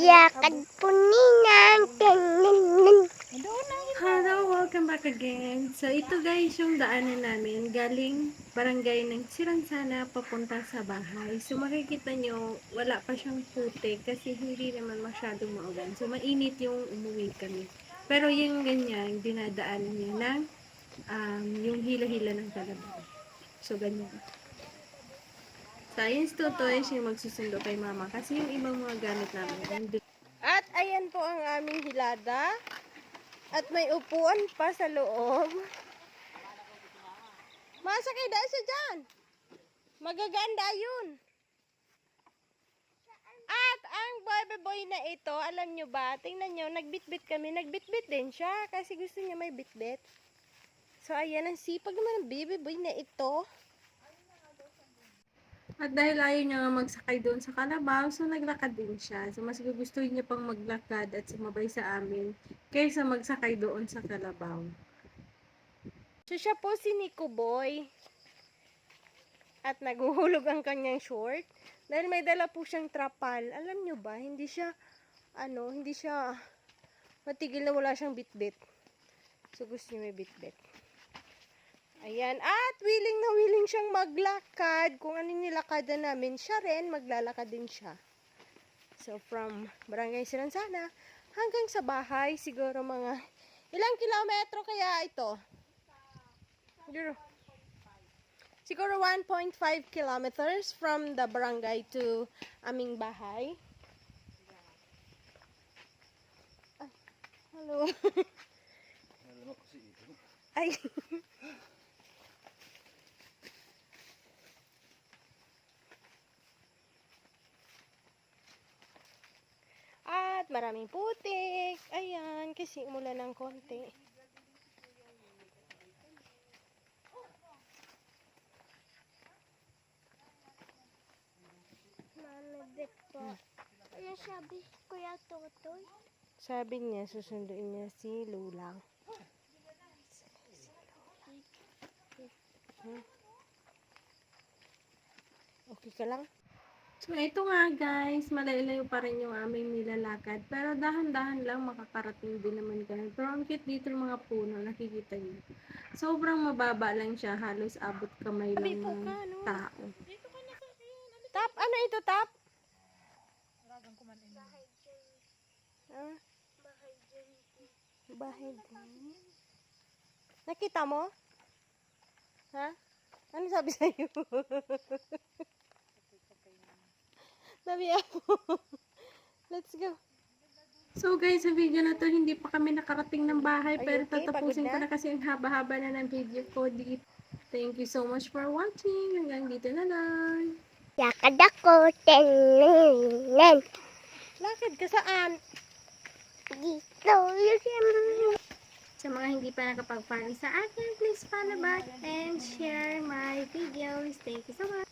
Lakad po ninang. Hello, welcome back again. So, ito guys yung daanan namin galing barangay ng Siransana papunta sa bahay. So, makikita nyo, wala pa siyang putik kasi hindi naman masyadong maulan. So, mainit yung umuwi kami. Pero yung ganyan, dinadaanan niya ng yung hila-hila ng kalabaw. So, ganyan. Science Totoy siya magsusundo kay mama kasi yung ibang mga gamit namin. At ayan po ang aming hilada. At may upuan pa sa loob. Masakay dahil siya dyan. Magaganda yun. At ang baby boy na ito, alam nyo ba, tingnan nyo, nagbitbit kami. Nagbitbit din siya kasi gusto niya may bitbit. So ayan, ang sipag naman ng baby boy na ito. At dahil ayaw niya nga magsakay doon sa kalabaw, so naglakad din siya. So mas gugustuhin niya pang maglakad at sumabay sa amin kaysa magsakay doon sa kalabaw. So siya po si Nico Boy. At naguhulog ang kanyang short. Dahil may dala po siyang trapal. Alam nyo ba, hindi siya matigil na wala siyang bitbit. So gusto niya may bitbit. Ayan, at willing na willing siyang maglakad. Kung ano nilakadan namin, siya rin, maglalakad din siya. So, from Barangay Siransana hanggang sa bahay, siguro mga ilang kilometro kaya ito? Siguro 1.5 kilometers from the barangay to aming bahay. Ay, hello. Ay. At maraming putik. Ayan, kasi umulan ng konti. Malabit po. Ano sabi Kuya Totoy? Sabi niya, susunduin niya si Lulang. Okay ka lang? So, ito nga guys, malayo pa rin yung aming nilalakad. Pero dahan-dahan lang makakarating din naman kami. Pero ang cute dito ng mga puno, nakikita niyo. Sobrang mababa lang siya, halos abot kamay lang ng tao. Tap, ano ito tap? Bahay din. Nakita mo? Ha? Ano sabi sa'yo? Sabi ako. Let's go. So guys, sa video na to, hindi pa kami nakarating ng bahay. Are you Pero okay? tatapusin Pagod ko na? na kasi ang haba-haba na ng video ko dito. Thank you so much for watching. Hanggang dito na lang. Lakad ako. Tenen. Lakad ka saan? Dito. Sa mga hindi pa nakapag-follow sa akin, please follow back and share my videos. Thank you so much.